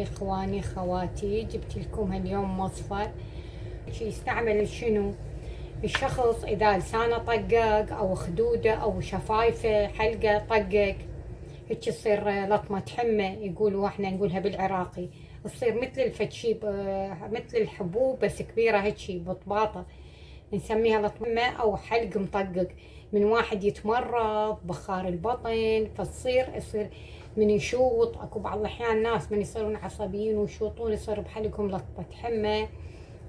اخواني خواتي، جبت لكم اليوم مصفى يستعمل شنو الشخص اذا لسانه طقق او خدوده او شفايفه حلقه طقق، هيك تصير لطمه حمى، يقولوا احنا نقولها بالعراقي، تصير مثل الفتشيب مثل الحبوب بس كبيره هيك بطباطه، نسميها لطمه او حلق مطقق. من واحد يتمرض بخار البطن يصير من يشوط، اكو بعض الاحيان ناس من يصيرون عصبيين ويشوطون يصير بحلقهم لطمه حمى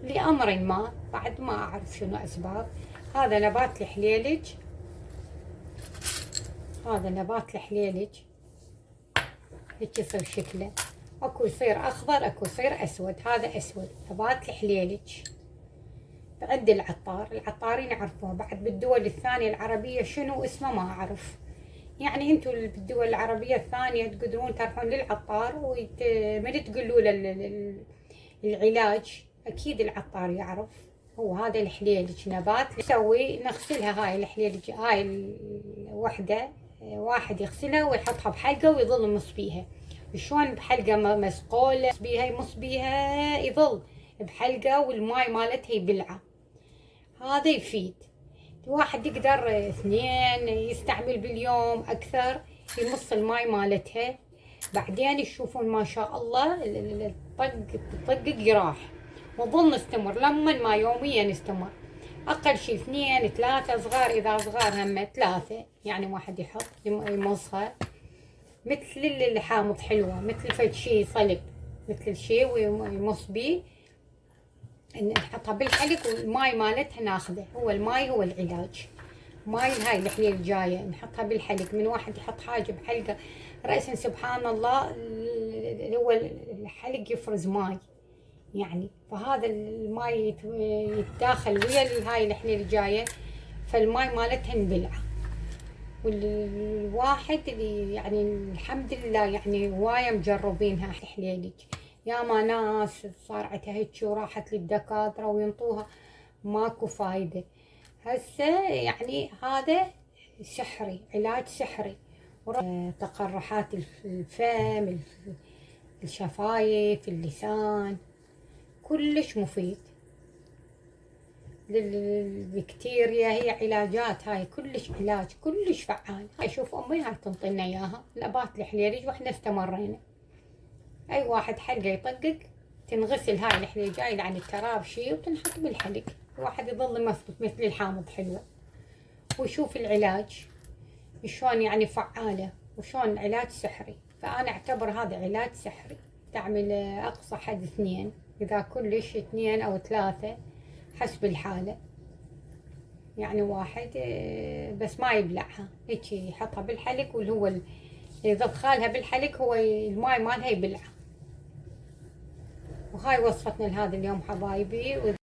لامر ما، بعد ما اعرف شنو اسباب. هذا نبات الحليلج، هذا نبات الحليلج هيك يصير شكله، اكو يصير اخضر اكو يصير اسود، هذا اسود نبات الحليلج. عند العطارين يعرفوه، بعد بالدول الثانية العربية شنو اسمه ما اعرف، يعني انتم بالدول العربية الثانية تقدرون تروحون للعطار من تقولوا له العلاج اكيد العطار يعرف. هو هذا الحليلج نبات نسوي نغسلها، هاي الحليلج هاي الوحدة واحد يغسلها ويحطها بحلقة ويظل يمص بيها. شلون بحلقة مسقولة يمص بيها، يمص بيها يظل بحلقة والماي مالتها يبلعه، هذا يفيد. واحد يقدر 2 يستعمل باليوم أكثر، يمص الماي مالتها، بعدين يشوفون ما شاء الله الطق يراح، وظل نستمر لما ما يوميا نستمر، أقل شي 2 3 صغار، إذا صغار هم 3، يعني واحد يحط يمصها مثل الحامض حلوة، مثل فد شي صلب، مثل شي ويمص بيه، نحطها بالحلق والماي مالتها ناخذه، هو الماي هو العلاج. ماي هاي الحليل الجايه نحطها بالحلق، من واحد يحط حاجه بحلقه رأسا سبحان الله هو الحلق يفرز ماي يعني، فهذا الماي يتداخل ويا هاي الحليل الجايه، فالماي مالتها نبلعه. والواحد اللي يعني الحمد لله يعني هوايه مجربينها حليلج، يا ما ناس صار عندها هيك وراحت للدكاترة وينطوها ماكو فايدة. هسه يعني هذا سحري، علاج سحري، تقرحات الفم، الشفايف، اللسان، كلش مفيد للبكتيريا، هي علاجات هاي كلش علاج كلش فعال. اشوف امي هاي تنطينا اياها نبات الحليلج واحنا استمرينا. اي واحد حلقه يطقق تنغسل هاي الحليجة عن التراب شي وتنحط بالحلق، الواحد يظل مثبت مثل الحامض حلوة، ويشوف العلاج شلون يعني فعالة وشلون علاج سحري. فأنا أعتبر هذا علاج سحري، تعمل أقصى حد 2، إذا كلش 2 أو 3 حسب الحالة، يعني واحد بس ما يبلعها هيك يحطها بالحلق، واللي هو إذا دخلها بالحلق هو الماي مالها يبلعها. وهاي وصفتنا لهذا اليوم حبايبي.